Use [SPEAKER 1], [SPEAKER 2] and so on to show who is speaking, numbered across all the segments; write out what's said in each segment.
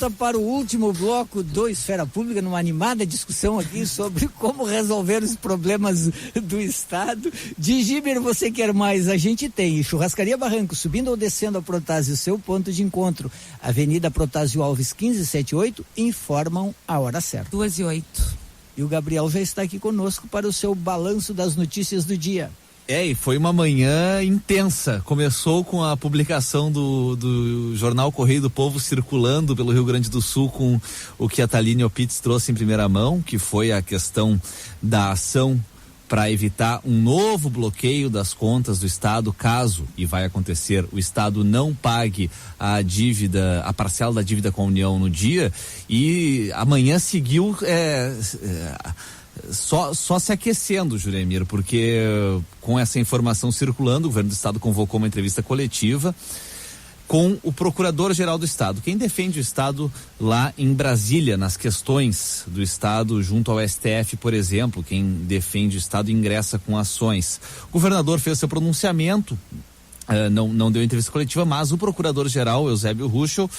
[SPEAKER 1] volta para o último bloco do Esfera Pública, numa animada discussão aqui sobre como resolver os problemas do Estado. De Giber, você quer mais? A gente tem. Churrascaria Barranco, subindo ou descendo a Protásio, seu ponto de encontro. Avenida Protásio Alves 1578, informam a hora certa.
[SPEAKER 2] 2:08.
[SPEAKER 1] E o Gabriel já está aqui conosco para o seu balanço das notícias do dia.
[SPEAKER 3] E foi uma manhã intensa. Começou com a publicação do jornal Correio do Povo circulando pelo Rio Grande do Sul com o que a Thaline Opitz trouxe em primeira mão, que foi a questão da ação para evitar um novo bloqueio das contas do Estado, caso, e vai acontecer, o Estado não pague a dívida, a parcela da dívida com a União no dia, e amanhã seguiu só se aquecendo, Juremir, porque com essa informação circulando, o governo do Estado convocou uma entrevista coletiva com o Procurador-Geral do Estado, quem defende o Estado lá em Brasília, nas questões do Estado junto ao STF, por exemplo, quem defende o Estado ingressa com ações. O governador fez seu pronunciamento, não deu entrevista coletiva, mas o Procurador-Geral, Eusébio Ruschel,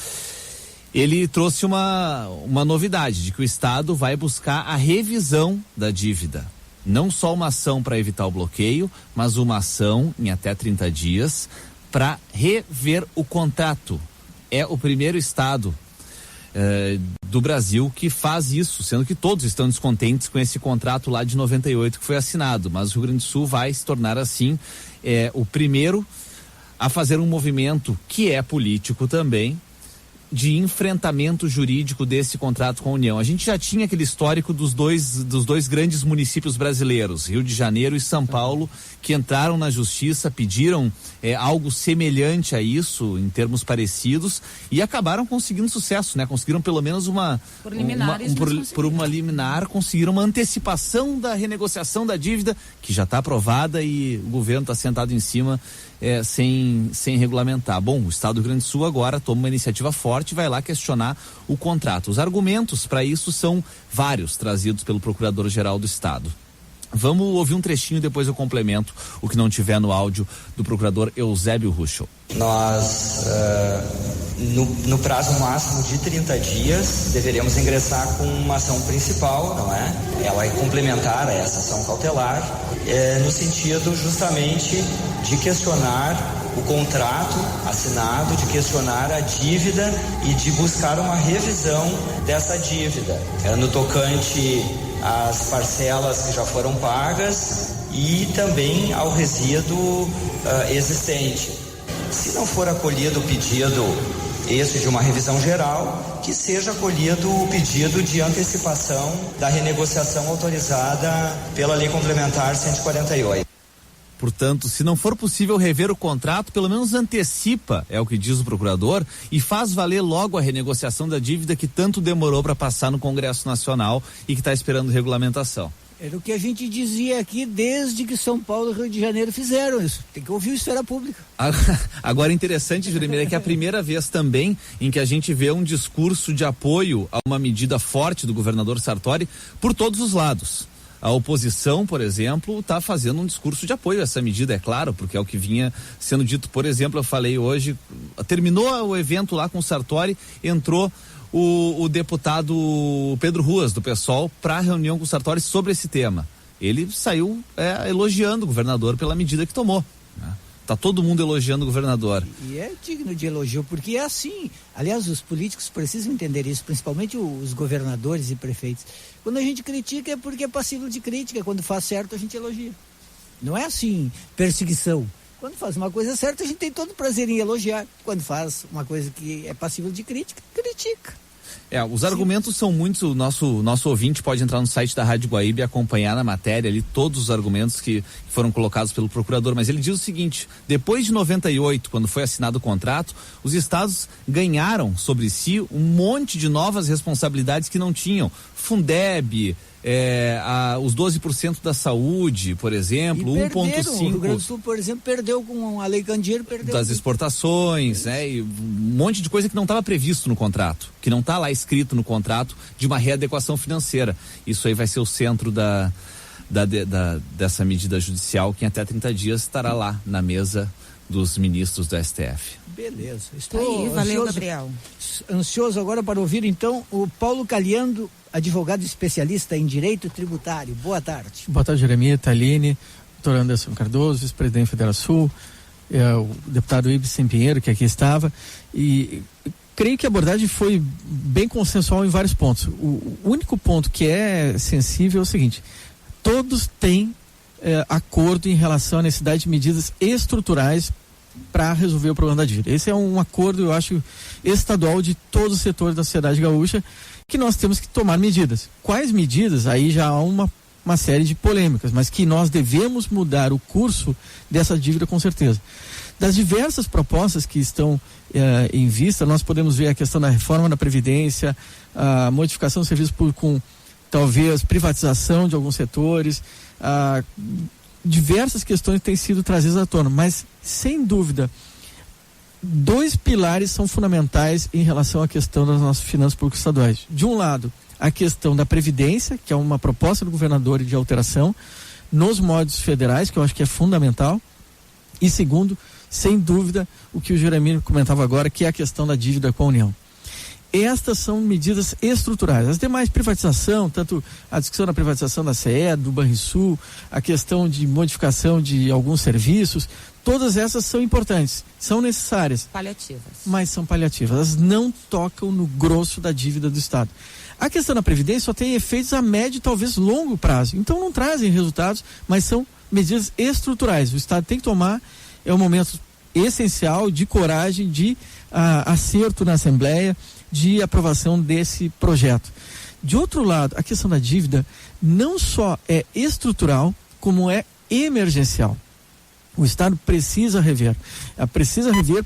[SPEAKER 3] ele trouxe uma novidade, de que o Estado vai buscar a revisão da dívida. Não só uma ação para evitar o bloqueio, mas uma ação em até 30 dias para rever o contrato. É o primeiro Estado do Brasil que faz isso, sendo que todos estão descontentes com esse contrato lá de 98 que foi assinado, mas o Rio Grande do Sul vai se tornar assim o primeiro a fazer um movimento que é político também, de enfrentamento jurídico desse contrato com a União. A gente já tinha aquele histórico dos dois grandes municípios brasileiros, Rio de Janeiro e São Paulo, que entraram na justiça, pediram algo semelhante a isso, em termos parecidos, e acabaram conseguindo sucesso, né? Conseguiram pelo menos por uma liminar, conseguiram uma antecipação da renegociação da dívida, que já está aprovada e o governo está sentado em cima sem regulamentar. Bom, o Estado do Rio Grande do Sul agora toma uma iniciativa forte e vai lá questionar o contrato. Os argumentos para isso são vários, trazidos pelo Procurador-Geral do Estado. Vamos ouvir um trechinho, depois eu complemento o que não tiver no áudio do Procurador Eusébio Ruschel.
[SPEAKER 4] Nós, no prazo máximo de 30 dias, deveremos ingressar com uma ação principal, não é? Ela é complementar a essa ação cautelar, no sentido justamente de questionar o contrato assinado, de questionar a dívida e de buscar uma revisão dessa dívida, no tocante às parcelas que já foram pagas e também ao resíduo existente. Se não for acolhido o pedido de uma revisão geral, que seja acolhido o pedido de antecipação da renegociação autorizada pela Lei Complementar 148.
[SPEAKER 3] Portanto, se não for possível rever o contrato, pelo menos antecipa, é o que diz o procurador, e faz valer logo a renegociação da dívida que tanto demorou para passar no Congresso Nacional e que está esperando regulamentação.
[SPEAKER 1] Era o que a gente dizia aqui desde que São Paulo e Rio de Janeiro fizeram isso. Tem que ouvir o Esfera Pública.
[SPEAKER 3] Agora, interessante, Juremir, é que é a primeira vez também em que a gente vê um discurso de apoio a uma medida forte do governador Sartori por todos os lados. A oposição, por exemplo, está fazendo um discurso de apoio a essa medida, é claro, porque é o que vinha sendo dito. Por exemplo, eu falei hoje, terminou o evento lá com o Sartori, entrou o deputado Pedro Ruas, do PSOL, para a reunião com o Sartori sobre esse tema. Ele saiu elogiando o governador pela medida que tomou, né? Tá todo mundo elogiando o governador.
[SPEAKER 1] E é digno de elogio, porque é assim. Aliás, os políticos precisam entender isso, principalmente os governadores e prefeitos. Quando a gente critica é porque é passível de crítica. Quando faz certo, a gente elogia. Não é assim, perseguição. Quando faz uma coisa certa, a gente tem todo o prazer em elogiar. Quando faz uma coisa que é passível de crítica, critica.
[SPEAKER 3] Os argumentos são muitos. O nosso ouvinte pode entrar no site da Rádio Guaíba e acompanhar na matéria ali todos os argumentos que foram colocados pelo procurador, mas ele diz o seguinte: depois de 98, quando foi assinado o contrato, os estados ganharam sobre si um monte de novas responsabilidades que não tinham. Fundeb, os 12% da saúde, por exemplo, 1,5%.
[SPEAKER 1] O Rio Grande do Sul, por exemplo, perdeu com a Lei Candeeiro, perdeu.
[SPEAKER 3] Das exportações, e um monte de coisa que não estava previsto no contrato, que não está lá escrito no contrato, de uma readequação financeira. Isso aí vai ser o centro dessa medida judicial, que em até 30 dias estará lá na mesa dos ministros do STF.
[SPEAKER 1] Beleza.
[SPEAKER 2] Estou valeu, Gabriel.
[SPEAKER 1] Ansioso agora para ouvir então o Paulo Caliando, advogado especialista em direito tributário. Boa tarde.
[SPEAKER 5] Boa tarde, Jeremias, Taline, doutor Anderson Cardoso, vice-presidente Federal Sul, o deputado Ibsen Pinheiro, que aqui estava, e creio que a abordagem foi bem consensual em vários pontos. O único ponto que é sensível é o seguinte: todos têm acordo em relação à necessidade de medidas estruturais para resolver o problema da dívida. Esse é um acordo, eu acho, estadual de todos os setores da sociedade gaúcha, que nós temos que tomar medidas. Quais medidas? Aí já há uma série de polêmicas, mas que nós devemos mudar o curso dessa dívida com certeza. Das diversas propostas que estão em vista, nós podemos ver a questão da reforma da Previdência, a modificação do serviço público com talvez privatização de alguns setores, diversas questões têm sido trazidas à tona, mas sem dúvida 2 pilares são fundamentais em relação à questão das nossas finanças públicas estaduais. De um lado, a questão da Previdência, que é uma proposta do governador de alteração nos modos federais, que eu acho que é fundamental, e segundo, sem dúvida, o que o Jeremias comentava agora, que é a questão da dívida com a União. Estas são medidas estruturais. As demais, privatização, tanto a discussão da privatização da CE, do Banrisul, a questão de modificação de alguns serviços, todas essas são importantes, são necessárias.
[SPEAKER 2] Paliativas. Mas
[SPEAKER 5] são paliativas, elas não tocam no grosso da dívida do Estado. A questão da Previdência só tem efeitos a médio e talvez longo prazo, então não trazem resultados, mas são medidas estruturais. O Estado tem que tomar, é um momento essencial de coragem, de acerto na Assembleia, de aprovação desse projeto. De outro lado, a questão da dívida não só é estrutural, como é emergencial. O Estado precisa rever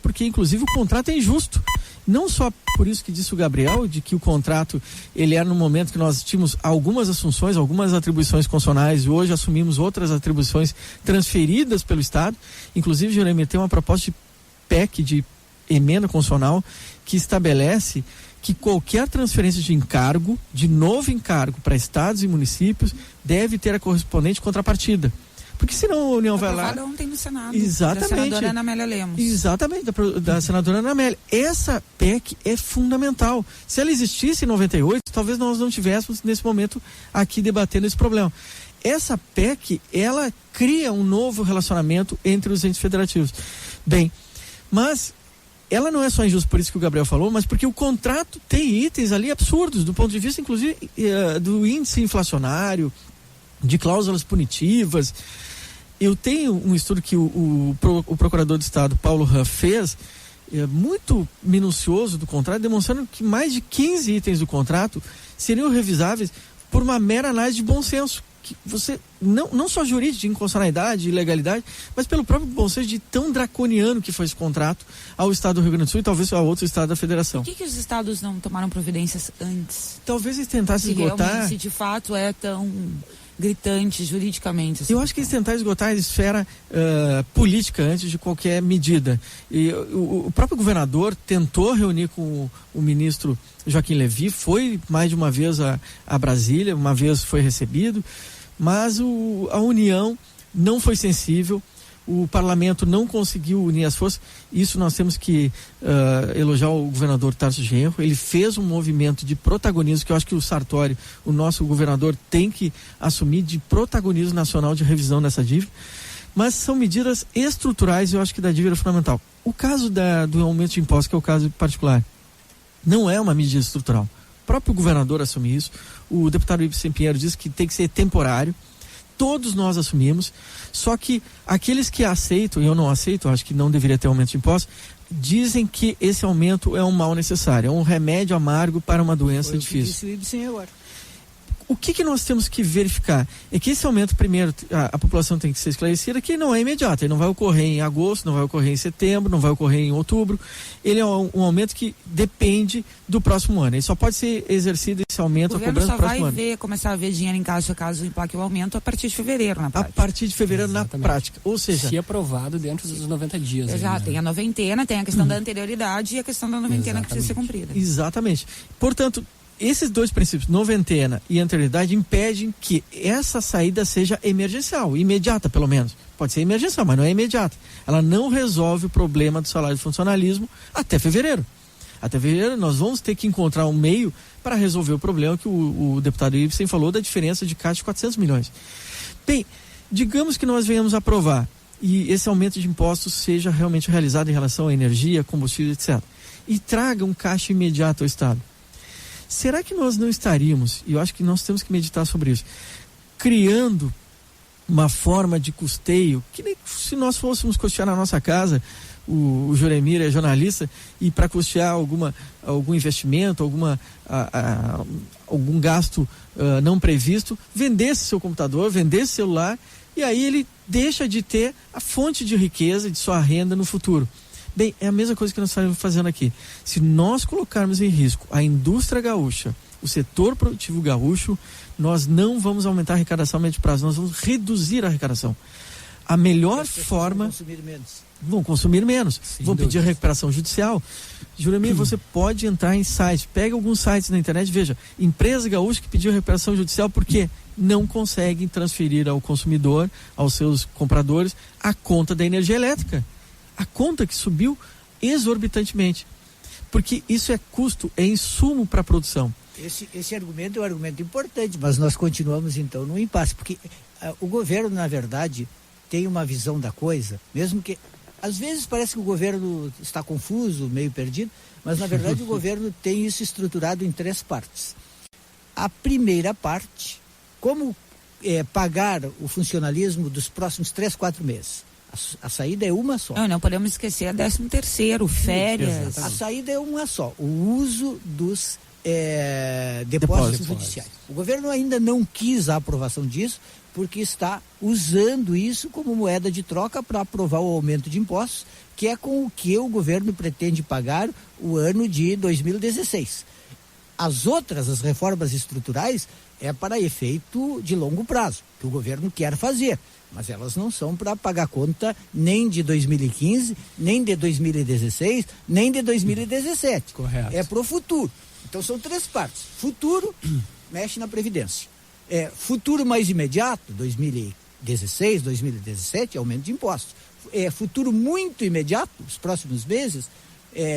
[SPEAKER 5] porque inclusive o contrato é injusto. Não só por isso que disse o Gabriel, de que o contrato ele era no momento que nós tínhamos algumas assunções, algumas atribuições constitucionais, e hoje assumimos outras atribuições transferidas pelo Estado. Inclusive, Jeremias, tem uma proposta de PEC, de emenda constitucional, que estabelece que qualquer transferência de encargo, de novo encargo para estados e municípios, deve ter a correspondente contrapartida. Porque senão a União vai lá...
[SPEAKER 2] ontem no Senado.
[SPEAKER 5] Exatamente.
[SPEAKER 2] Da senadora Ana Amélia Lemos.
[SPEAKER 5] Exatamente, da senadora Ana Amélia. Essa PEC é fundamental. Se ela existisse em 98, talvez nós não tivéssemos nesse momento aqui debatendo esse problema. Essa PEC, ela cria um novo relacionamento entre os entes federativos. Bem, mas ela não é só injusta por isso que o Gabriel falou, mas porque o contrato tem itens ali absurdos, do ponto de vista, inclusive, do índice inflacionário, de cláusulas punitivas. Eu tenho um estudo que o procurador do Estado, Paulo Huff, fez, muito minucioso do contrato, demonstrando que mais de 15 itens do contrato seriam revisáveis por uma mera análise de bom senso. Que você, não só jurídico, de inconstitucionalidade e ilegalidade, mas pelo próprio bom senso de tão draconiano que foi esse contrato ao Estado do Rio Grande do Sul e talvez a outro Estado da Federação.
[SPEAKER 2] Por que os estados não tomaram providências antes?
[SPEAKER 5] Talvez eles tentassem esgotar...
[SPEAKER 2] Se de fato é tão gritante juridicamente.
[SPEAKER 5] Eu acho que eles tentaram esgotar a esfera política antes de qualquer medida. E o próprio governador tentou reunir com o ministro Joaquim Levy, foi mais de uma vez a Brasília, uma vez foi recebido, mas a União não foi sensível, o parlamento não conseguiu unir as forças. Isso nós temos que elogiar o governador Tarso Genro. Ele fez um movimento de protagonismo que eu acho que o Sartori, o nosso governador, tem que assumir, de protagonismo nacional de revisão dessa dívida. Mas são medidas estruturais e eu acho que da dívida é fundamental. O caso do aumento de impostos, que é o caso particular, não é uma medida estrutural. O próprio governador assumiu isso, o deputado Ibsen Pinheiro disse que tem que ser temporário. Todos nós assumimos, só que aqueles que aceitam, e eu não aceito, acho que não deveria ter aumento de impostos, dizem que esse aumento é um mal necessário, é um remédio amargo para uma doença difícil.
[SPEAKER 1] Isso, Ibsen, agora.
[SPEAKER 5] O que nós temos que verificar? É que esse aumento, primeiro, a população tem que ser esclarecida, que não é imediato, ele não vai ocorrer em agosto, não vai ocorrer em setembro, não vai ocorrer em outubro. Ele é um aumento que depende do próximo ano. Ele só pode ser exercido esse aumento, a cobrança do próximo ano. O
[SPEAKER 2] governo só vai começar a ver dinheiro em caixa caso implaque o aumento a partir de fevereiro, na prática.
[SPEAKER 5] A partir de fevereiro, exatamente, na prática. Ou seja,
[SPEAKER 6] se aprovado dentro dos 90 dias.
[SPEAKER 2] Já tem a noventena, tem a questão da anterioridade e a questão da noventena que precisa ser cumprida.
[SPEAKER 5] Exatamente. Portanto, esses dois princípios, noventena e anterioridade, impedem que essa saída seja emergencial, imediata pelo menos. pode ser emergencial, mas não é imediata. Ela não resolve o problema do salário de funcionalismo até fevereiro. Até fevereiro nós vamos ter que encontrar um meio para resolver o problema que o deputado Ibsen falou da diferença de caixa de 400 milhões. Bem, digamos que nós venhamos aprovar e esse aumento de impostos seja realmente realizado em relação à energia, combustível, etc. E traga um caixa imediato ao Estado. Será que nós não estaríamos, e eu acho que nós temos que meditar sobre isso, criando uma forma de custeio, que nem se nós fôssemos custear na nossa casa, o Juremir é jornalista, e para custear algum investimento, algum gasto não previsto, vendesse seu computador, vendesse celular, e aí ele deixa de ter a fonte de riqueza de sua renda no futuro. Bem, é a mesma coisa que nós estamos fazendo aqui. Se nós colocarmos em risco a indústria gaúcha, o setor produtivo gaúcho, nós não vamos aumentar a arrecadação a médio prazo, nós vamos reduzir a arrecadação. A melhor forma... Vão consumir menos. Vão pedir recuperação judicial. Juremir, você pode entrar em sites, pega alguns sites na internet, veja, empresa gaúcha que pediu recuperação judicial porque não conseguem transferir ao consumidor, aos seus compradores, a conta da energia elétrica. A conta que subiu exorbitantemente. Porque isso é custo, é insumo para a produção.
[SPEAKER 1] Esse argumento é um argumento importante, mas nós continuamos então no impasse, porque o governo, na verdade, tem uma visão da coisa, mesmo que às vezes parece que o governo está confuso, meio perdido, mas na verdade o governo tem isso estruturado em 3 partes. A primeira parte, como pagar o funcionalismo dos próximos 3-4 meses. A saída é uma só.
[SPEAKER 2] Não podemos esquecer 13º, férias.
[SPEAKER 1] A saída é uma só, o uso dos depósitos judiciais. O governo ainda não quis a aprovação disso, porque está usando isso como moeda de troca para aprovar o aumento de impostos, que é com o que o governo pretende pagar o ano de 2016. As reformas estruturais, é para efeito de longo prazo, que o governo quer fazer, mas elas não são para pagar conta nem de 2015, nem de 2016, nem de 2017.
[SPEAKER 6] Correto.
[SPEAKER 1] É para o futuro. Então são 3 partes. Futuro, mexe na Previdência. Futuro mais imediato, 2016, 2017, aumento de impostos. Futuro muito imediato, os próximos meses,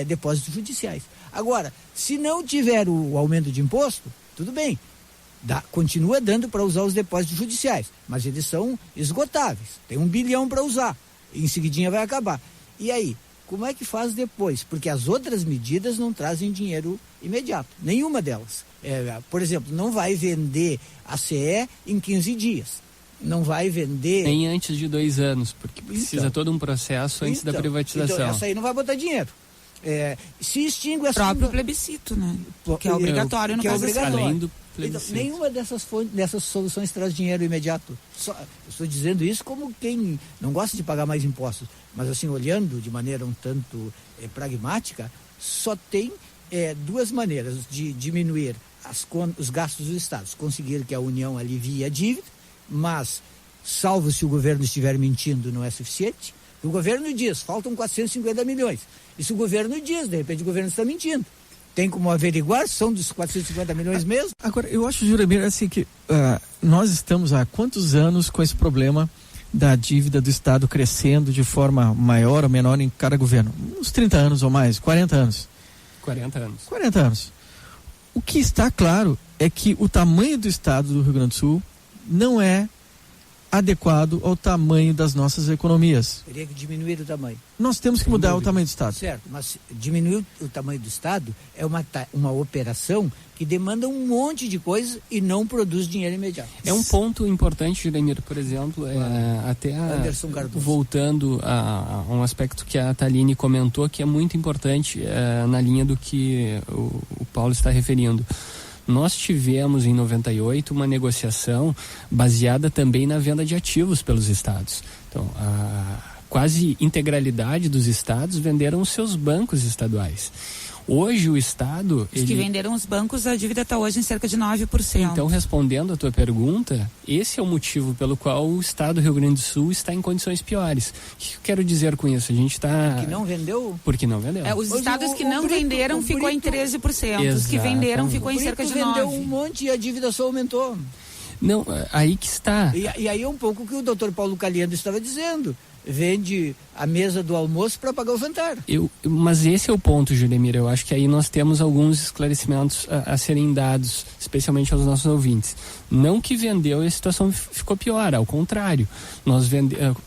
[SPEAKER 1] depósitos judiciais. Agora, se não tiver o aumento de imposto, tudo bem. Continua dando para usar os depósitos judiciais, mas eles são esgotáveis. Tem 1 bilhão para usar. Em seguidinha vai acabar. E aí, como é que faz depois? Porque as outras medidas não trazem dinheiro imediato. Nenhuma delas. Por exemplo, não vai vender a CE em 15 dias. Não vai vender...
[SPEAKER 6] Nem antes de 2 anos, porque precisa todo um processo antes da privatização.
[SPEAKER 1] Então, essa aí não vai botar dinheiro. Se extingue a
[SPEAKER 2] próprio plebiscito, né? Que é obrigatório no caso
[SPEAKER 1] obrigatório.
[SPEAKER 6] Além do plebiscito.
[SPEAKER 1] Então, nenhuma dessas soluções traz dinheiro imediato. Eu estou dizendo isso como quem não gosta de pagar mais impostos, mas assim, olhando de maneira um tanto pragmática, só tem 2 maneiras de diminuir os gastos dos estados. Conseguir que a União alivie a dívida, mas, salvo se o governo estiver mentindo, não é suficiente. O governo diz, faltam 450 milhões. E se o governo diz, de repente o governo está mentindo. Tem como averiguar, são dos 450 milhões mesmo?
[SPEAKER 5] Agora, eu acho, Juremir, assim que nós estamos há quantos anos com esse problema da dívida do Estado crescendo de forma maior ou menor em cada governo? Uns 30 anos ou mais, 40 anos.
[SPEAKER 6] 40 anos.
[SPEAKER 5] 40 anos. O que está claro é que o tamanho do Estado do Rio Grande do Sul não é adequado ao tamanho das nossas economias.
[SPEAKER 1] Teria que diminuir o tamanho.
[SPEAKER 5] Nós temos que mudar o tamanho do Estado.
[SPEAKER 1] Certo, mas diminuir o tamanho do Estado é uma operação que demanda um monte de coisas e não produz dinheiro imediato.
[SPEAKER 6] É um ponto importante, Juremir, por exemplo, voltando a um aspecto que a Thaline comentou, que é muito importante na linha do que o Paulo está referindo. Nós tivemos em 98 uma negociação baseada também na venda de ativos pelos estados. Então, a quase integralidade dos estados venderam os seus bancos estaduais. Hoje o Estado...
[SPEAKER 2] Os que venderam os bancos, a dívida está hoje em cerca de 9%.
[SPEAKER 6] Então, respondendo a tua pergunta, esse é o motivo pelo qual o Estado do Rio Grande do Sul está em condições piores. O que eu quero dizer com isso? A gente está...
[SPEAKER 1] Porque não vendeu?
[SPEAKER 6] Porque não vendeu.
[SPEAKER 2] Os estados que não venderam ficou em 13%. Os que venderam ficou em cerca de 9%.
[SPEAKER 1] vendeu um monte e a dívida só aumentou.
[SPEAKER 6] Não, aí que está.
[SPEAKER 1] E aí é um pouco o que o doutor Paulo Caliendo estava dizendo. Vende a mesa do almoço para pagar o jantar.
[SPEAKER 6] Mas esse é o ponto, Juremir. Eu acho que aí nós temos alguns esclarecimentos a serem dados, especialmente aos nossos ouvintes. Não que vendeu e a situação ficou pior, ao contrário. Nós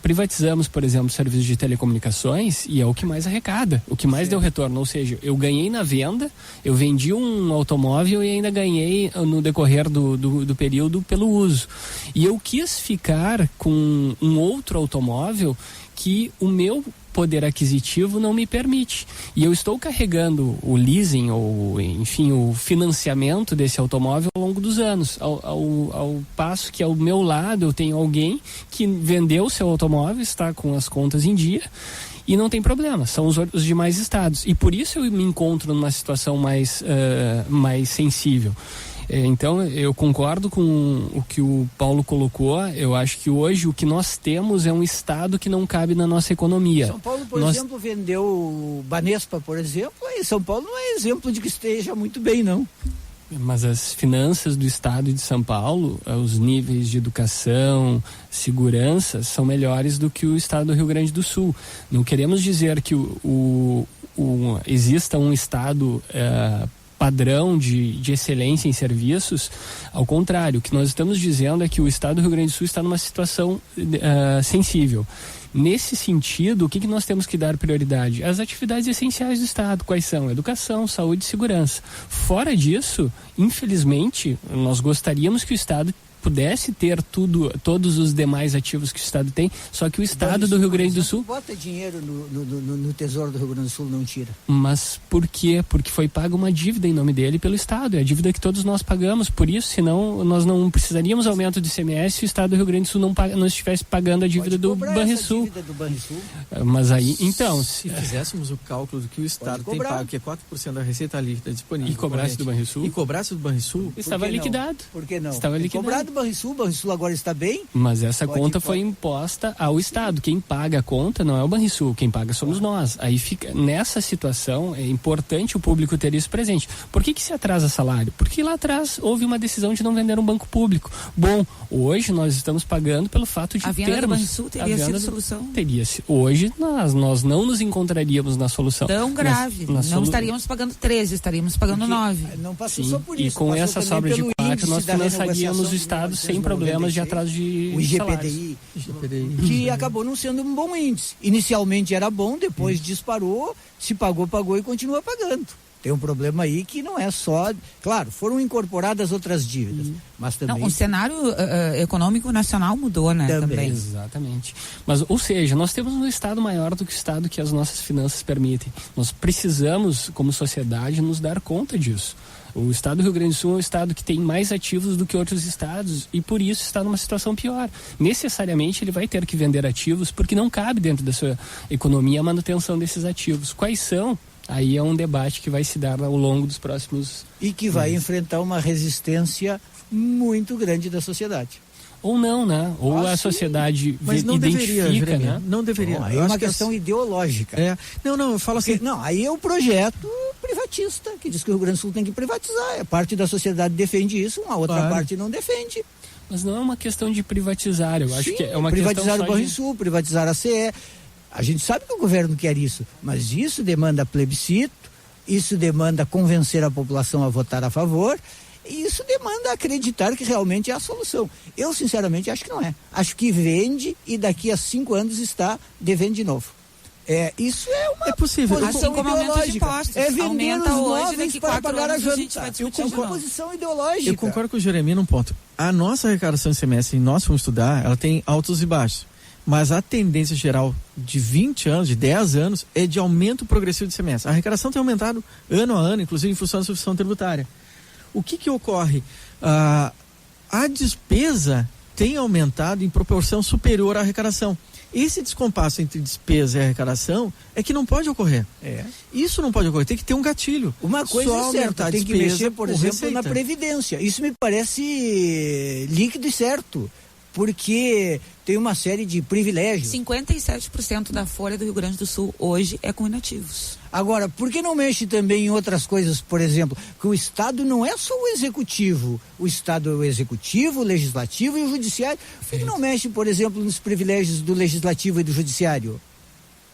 [SPEAKER 6] privatizamos, por exemplo, serviços de telecomunicações e é o que mais arrecada, o que mais deu retorno. Ou seja, eu ganhei na venda, eu vendi um automóvel e ainda ganhei no decorrer do período pelo uso. E eu quis ficar com um outro automóvel que o meu poder aquisitivo não me permite. E eu estou carregando o leasing, ou enfim, o financiamento desse automóvel ao longo dos anos. Ao passo que ao meu lado eu tenho alguém que vendeu o seu automóvel, está com as contas em dia e não tem problema, são os demais estados. E por isso eu me encontro numa situação mais sensível. Então, eu concordo com o que o Paulo colocou. Eu acho que hoje o que nós temos é um estado que não cabe na nossa economia.
[SPEAKER 1] São Paulo, por exemplo, vendeu o Banespa, por exemplo, e São Paulo não é exemplo de que esteja muito bem, não.
[SPEAKER 6] Mas as finanças do estado de São Paulo, os níveis de educação, segurança, são melhores do que o estado do Rio Grande do Sul. Não queremos dizer que exista um estado padrão de excelência em serviços. Ao contrário, o que nós estamos dizendo é que o estado do Rio Grande do Sul está numa situação sensível. Nesse sentido, o que nós temos que dar prioridade? As atividades essenciais do estado. Quais são? Educação, saúde e segurança. Fora disso, infelizmente, nós gostaríamos que o estado pudesse ter todos os demais ativos que o estado tem, só que o estado do Rio Grande do Sul
[SPEAKER 1] bota dinheiro no Tesouro do Rio Grande do Sul, não tira.
[SPEAKER 6] Mas por quê? Porque foi paga uma dívida em nome dele pelo estado, é a dívida que todos nós pagamos, por isso, senão nós não precisaríamos aumento de ICMS se o estado do Rio Grande do Sul não estivesse pagando a dívida do Banrisul. Mas aí, então,
[SPEAKER 5] se fizéssemos o cálculo do que o estado tem pago, que é 4% da receita líquida disponível,
[SPEAKER 6] e cobrasse do Banrisul,
[SPEAKER 5] estava
[SPEAKER 6] liquidado.
[SPEAKER 1] Por que não?
[SPEAKER 6] Estava liquidado.
[SPEAKER 1] O Banrisul agora está bem.
[SPEAKER 6] Mas essa conta foi imposta ao Estado. Quem paga a conta não é o Banrisul, quem paga somos nós. Aí fica, nessa situação, é importante o público ter isso presente. Por que se atrasa salário? Porque lá atrás houve uma decisão de não vender um banco público. Bom, hoje nós estamos pagando pelo fato de termos... A venda do
[SPEAKER 2] Banrisul teria sido solução?
[SPEAKER 6] Hoje nós não nos encontraríamos na solução.
[SPEAKER 2] Tão grave. Não estaríamos pagando 13, estaríamos pagando 9.
[SPEAKER 1] Não passou só por isso.
[SPEAKER 6] E com essa sobra de 4, nós financiaríamos o Estado sem problemas de atraso de
[SPEAKER 1] o IGPDI, que acabou não sendo um bom índice. Inicialmente era bom, depois disparou, se pagou e continua pagando. Tem um problema aí que não é só... Claro, foram incorporadas outras dívidas, mas também...
[SPEAKER 2] Não, o cenário econômico nacional mudou, né? Também.
[SPEAKER 6] Exatamente. Mas, ou seja, nós temos um Estado maior do que o Estado que as nossas finanças permitem. Nós precisamos, como sociedade, nos dar conta disso. O estado do Rio Grande do Sul é um estado que tem mais ativos do que outros estados e por isso está numa situação pior. Necessariamente ele vai ter que vender ativos porque não cabe dentro da sua economia a manutenção desses ativos. Quais são? Aí é um debate que vai se dar ao longo dos próximos...
[SPEAKER 1] E que vai enfrentar uma resistência muito grande da sociedade.
[SPEAKER 6] Ou não, né? Ou a sociedade identifica, né?
[SPEAKER 5] Não deveria.
[SPEAKER 1] Aí é uma questão ideológica.
[SPEAKER 5] Não, eu falo assim...
[SPEAKER 1] Não, aí é o projeto privatista, que diz que o Rio Grande do Sul tem que privatizar. A parte da sociedade defende isso, uma outra parte não defende.
[SPEAKER 6] Mas não é uma questão de privatizar, eu acho que é uma questão
[SPEAKER 1] privatizar o Banrisul, privatizar a CE. A gente sabe que o governo quer isso, mas isso demanda plebiscito, isso demanda convencer a população a votar a favor, e isso demanda acreditar que realmente é a solução. Eu, sinceramente, acho que não é. Acho que vende e daqui a 5 anos está devendo de novo. Isso é uma
[SPEAKER 5] possível.
[SPEAKER 2] Assim como aumento de impostos.
[SPEAKER 1] É vender
[SPEAKER 2] aumenta
[SPEAKER 1] os
[SPEAKER 2] hoje,
[SPEAKER 1] móveis
[SPEAKER 2] daqui
[SPEAKER 1] para
[SPEAKER 2] 4
[SPEAKER 1] pagar
[SPEAKER 2] anos
[SPEAKER 1] a
[SPEAKER 2] a gente vai
[SPEAKER 1] janta.
[SPEAKER 2] discutir
[SPEAKER 1] Com posição ideológica.
[SPEAKER 5] Eu concordo com o Jeremias num ponto. A nossa arrecadação de ICMS, nós fomos estudar, ela tem altos e baixos. Mas a tendência geral de 20 anos, de 10 anos, é de aumento progressivo de ICMS. A arrecadação tem aumentado ano a ano, inclusive em função da substituição tributária. O que ocorre? A despesa tem aumentado em proporção superior à arrecadação. Esse descompasso entre despesa e arrecadação é que não pode ocorrer. Isso não pode ocorrer, tem que ter um gatilho.
[SPEAKER 1] Uma coisa é certa, tem que mexer, por exemplo, na Previdência. Isso me parece líquido e certo, porque tem uma série de privilégios.
[SPEAKER 2] 57% da folha do Rio Grande do Sul hoje é com inativos.
[SPEAKER 1] Agora, por que não mexe também em outras coisas, por exemplo, que o Estado não é só o executivo, o Estado é o executivo, o legislativo e o judiciário. Por que não mexe, por exemplo, nos privilégios do legislativo e do judiciário?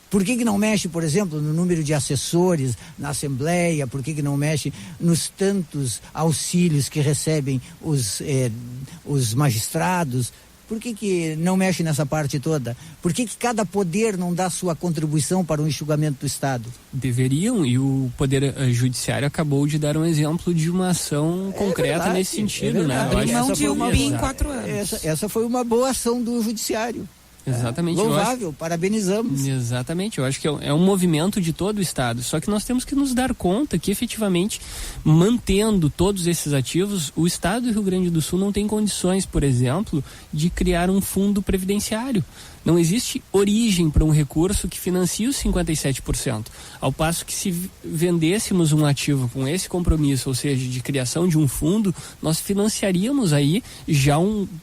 [SPEAKER 1] Por que não mexe, por exemplo, no número de assessores na Assembleia? Por que não mexe nos tantos auxílios que recebem os magistrados? Por que não mexe nessa parte toda? Por que cada poder não dá sua contribuição para o enxugamento do Estado?
[SPEAKER 6] Deveriam, e o Poder Judiciário acabou de dar um exemplo de uma ação concreta
[SPEAKER 1] verdade,
[SPEAKER 6] nesse sentido, né?
[SPEAKER 2] Abrir mão de um BI em 4 anos.
[SPEAKER 1] Essa foi uma boa ação do Judiciário.
[SPEAKER 6] Exatamente.
[SPEAKER 1] Louvável, parabenizamos.
[SPEAKER 6] Exatamente, eu acho que é um movimento de todo o Estado, só que nós temos que nos dar conta que efetivamente, mantendo todos esses ativos, o Estado do Rio Grande do Sul não tem condições, por exemplo, de criar um fundo previdenciário. Não existe origem para um recurso que financie os 57%. Ao passo que se vendêssemos um ativo com esse compromisso, ou seja, de criação de um fundo, nós financiaríamos aí já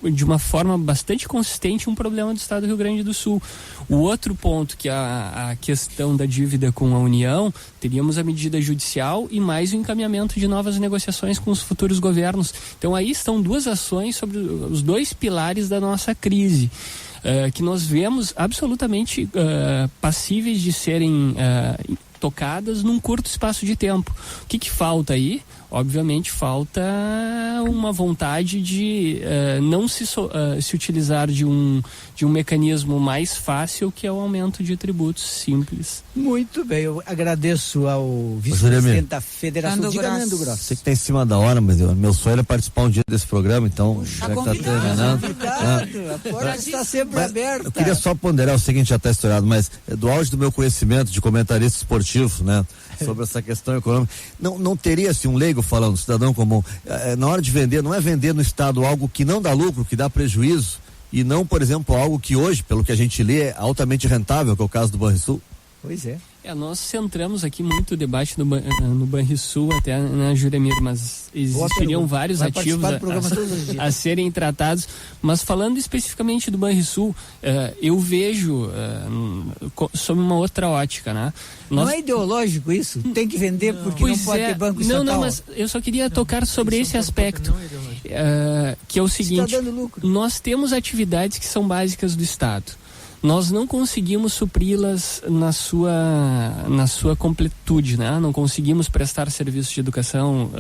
[SPEAKER 6] de uma forma bastante consistente um problema do Estado do Rio Grande do Sul. O outro ponto, que é a questão da dívida com a União, teríamos a medida judicial e mais o encaminhamento de novas negociações com os futuros governos. Então aí estão duas ações sobre os dois pilares da nossa crise. Que nós vemos absolutamente passíveis de serem tocadas num curto espaço de tempo. O que falta aí? Obviamente falta uma vontade de não se utilizar de um mecanismo mais fácil, que é o aumento de tributos simples.
[SPEAKER 1] Muito bem, eu agradeço ao vice-presidente da Federação de Nando Grosso.
[SPEAKER 7] Sei que está em cima da hora, mas meu sonho era participar um dia desse programa, então já que está terminando.
[SPEAKER 1] A porta está sempre aberta.
[SPEAKER 7] Eu queria só ponderar, eu sei que a gente já está estourado, mas do auge do meu conhecimento de comentarista esportivo, né? Sobre essa questão econômica, não teria assim um leigo falando, cidadão comum, na hora de vender, não é vender no Estado algo que não dá lucro, que dá prejuízo, e não, por exemplo, algo que hoje, pelo que a gente lê, é altamente rentável, que é o caso do Banrisul?
[SPEAKER 1] Pois é.
[SPEAKER 6] Nós centramos aqui muito o debate no Banrisul, até na Juremir, mas existiriam vários ativos a serem tratados. Mas falando especificamente do Banrisul, eu vejo sob uma outra ótica, né?
[SPEAKER 1] Não é ideológico isso? Tem que vender porque não pode ter banco estatal?
[SPEAKER 6] Não, mas eu só queria tocar sobre esse aspecto, que é o seguinte: nós temos atividades que são básicas do Estado. Nós não conseguimos supri-las na sua completude, né? Não conseguimos prestar serviços de educação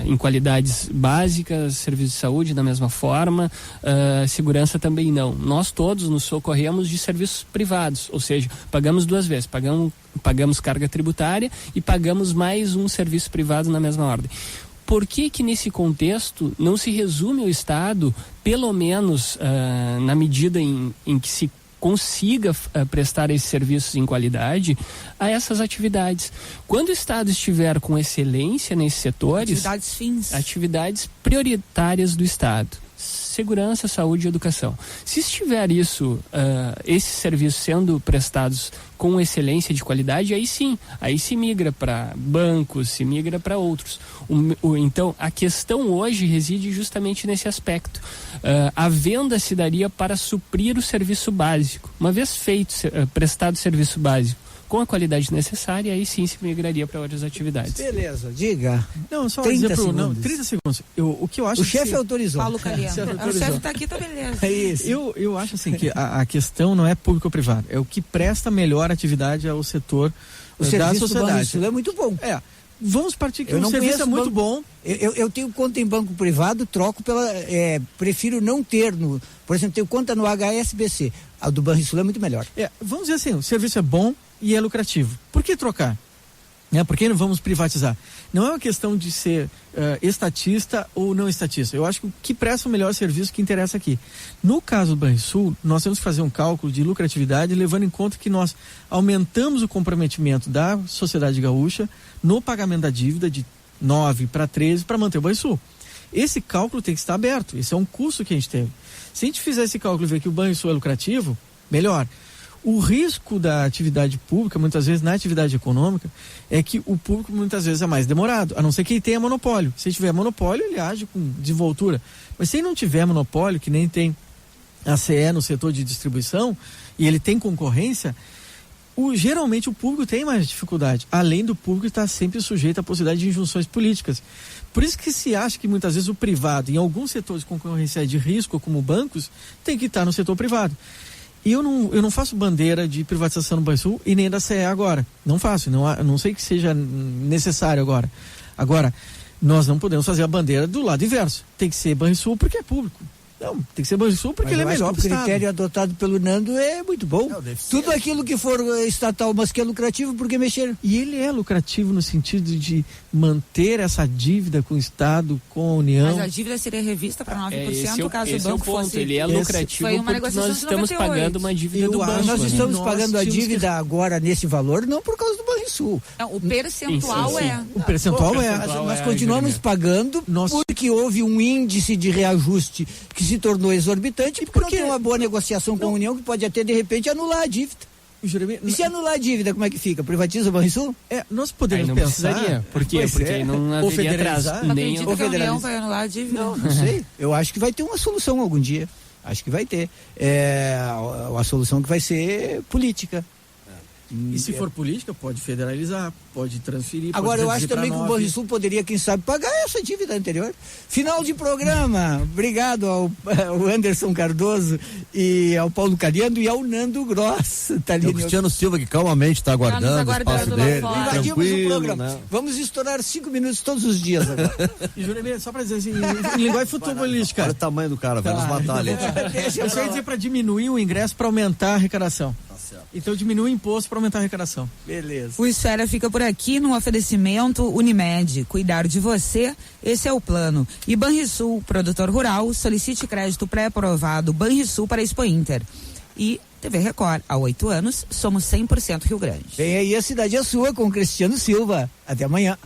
[SPEAKER 6] em qualidades básicas, serviços de saúde da mesma forma, segurança também não. Nós todos nos socorremos de serviços privados, ou seja, pagamos duas vezes, pagamos carga tributária e pagamos mais um serviço privado na mesma ordem. Por que nesse contexto não se resume o Estado, pelo menos na medida em que se consiga prestar esses serviços em qualidade, a essas atividades? Quando o Estado estiver com excelência nesses setores, atividades prioritárias do Estado, segurança, saúde e educação. Se estiver esses serviços sendo prestados com excelência de qualidade, aí se migra para bancos, se migra para outros. Então, a questão hoje reside justamente nesse aspecto. A venda se daria para suprir o serviço básico. Uma vez feito, prestado o serviço básico com a qualidade necessária, aí sim se migraria para outras atividades.
[SPEAKER 1] Beleza, diga.
[SPEAKER 5] Não, só 30 segundos. 30 segundos. O que eu acho.
[SPEAKER 1] O chefe autorizou.
[SPEAKER 2] Paulo Caliano. O chefe está aqui, tá beleza.
[SPEAKER 1] É isso.
[SPEAKER 5] Eu acho assim que a questão não é público ou privado, é o que presta melhor atividade ao setor da sociedade.
[SPEAKER 1] Isso é muito bom.
[SPEAKER 5] Vamos partir que o serviço é muito bom.
[SPEAKER 1] Eu tenho conta em banco privado, troco prefiro não ter por exemplo, tenho conta no HSBC. A do Banrisul é muito melhor.
[SPEAKER 5] Vamos dizer assim, o serviço é bom e é lucrativo. Por que trocar? Por que não vamos privatizar? Não é uma questão de ser estatista ou não estatista. Eu acho que o que presta o melhor serviço que interessa aqui. No caso do Banrisul, nós temos que fazer um cálculo de lucratividade, levando em conta que nós aumentamos o comprometimento da sociedade gaúcha no pagamento da dívida de 9 para 13 para manter o Banrisul. Esse cálculo tem que estar aberto. Esse é um custo que a gente teve. Se a gente fizer esse cálculo e ver que o Banrisul é lucrativo, melhor. O risco da atividade pública, muitas vezes na atividade econômica, é que o público muitas vezes é mais demorado, a não ser que ele tenha monopólio. Se tiver monopólio, ele age com desenvoltura. Mas se ele não tiver monopólio, que nem tem a CE no setor de distribuição, e ele tem concorrência, Geralmente o público tem mais dificuldade, além do público estar sempre sujeito à possibilidade de injunções políticas. Por isso que se acha que muitas vezes o privado, em alguns setores de concorrência de risco, como bancos, tem que estar no setor privado. E eu não faço bandeira de privatização no Banrisul e nem da CE agora. Não faço, não sei que seja necessário agora. Agora, nós não podemos fazer a bandeira do lado inverso. Tem que ser Banrisul porque é público. Não, tem que ser Banrisul porque ele é melhor para o Estado.
[SPEAKER 1] O critério adotado pelo Nando é muito bom. Tudo aquilo que for estatal, mas que é lucrativo, porque mexer.
[SPEAKER 5] E ele é lucrativo no sentido de manter essa dívida com o Estado, com a União.
[SPEAKER 2] Mas a dívida seria revista para 9%, caso o banco fosse...
[SPEAKER 6] Ele é lucrativo porque nós estamos pagando uma dívida do banco.
[SPEAKER 1] Nós estamos pagando a dívida agora nesse valor, não por causa do Banrisul.
[SPEAKER 2] Não, o percentual é.
[SPEAKER 5] O percentual é.
[SPEAKER 1] Nós continuamos pagando porque houve um índice de reajuste que se tornou exorbitante porque não tem uma boa negociação com a União que pode até de repente anular a dívida. E se anular a dívida, como é que fica? Privatiza o Banrisul?
[SPEAKER 5] Nós podemos pensar.
[SPEAKER 6] Por quê? Porque não haveria atraso.
[SPEAKER 2] Nem o federalismo vai anular a dívida.
[SPEAKER 1] Não sei. Eu acho que vai ter uma solução algum dia. Acho que vai ter. Uma solução que vai ser política.
[SPEAKER 5] E se for política, pode federalizar, pode transferir.
[SPEAKER 1] Agora, eu acho também que o Banrisul poderia, quem sabe, pagar essa dívida anterior. Final de programa. Obrigado ao Anderson Cardoso e ao Paulo Cariano e ao Nando Gross.
[SPEAKER 7] O Cristiano Silva, que calmamente está aguardando o espaço dele.
[SPEAKER 1] Invadimos o programa. Né? Vamos estourar 5 minutos todos os dias agora.
[SPEAKER 5] E Juremir, só para dizer assim, em linguagem futebolística.
[SPEAKER 7] Olha o tamanho do cara, vai nos matar ali.
[SPEAKER 5] Eu sei dizer para diminuir o ingresso para aumentar a arrecadação. Então diminui o imposto para aumentar a arrecadação.
[SPEAKER 1] Beleza.
[SPEAKER 2] O Esfera fica por aqui no oferecimento Unimed. Cuidar de você, esse é o plano. E Banrisul, produtor rural, solicite crédito pré-aprovado Banrisul para Expo Inter. E TV Record, há 8 anos, somos 100% Rio Grande.
[SPEAKER 1] Vem aí, a cidade é sua com Cristiano Silva. Até amanhã.